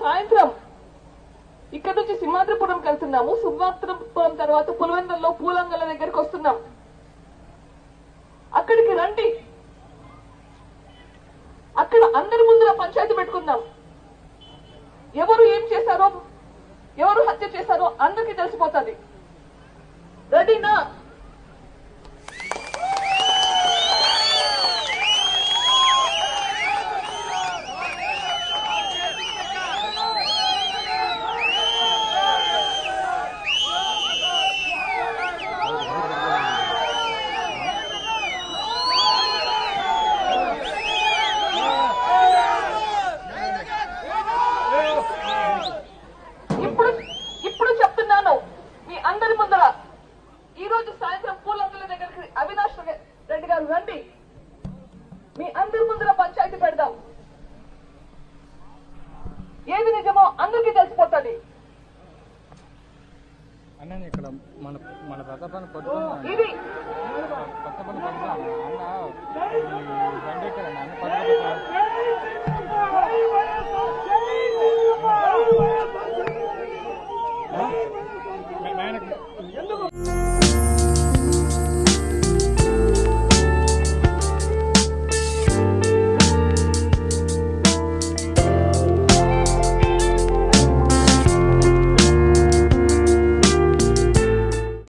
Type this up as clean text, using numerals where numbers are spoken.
సాయంత్రం ఇక్కడ నుంచి సింహాద్రిపురంకి వెళ్తున్నాము. సింహాద్రిపురం తర్వాత పులివెందుల్లో పూలంగల దగ్గరికి వస్తున్నాం. అక్కడికి రండి. అక్కడ అందరి ముందర పంచాయతీ పెట్టుకుందాం. ఎవరు ఏం చేశారో, ఎవరు హత్య చేశారో అందరికీ తెలిసిపోతుంది. రెడీనా?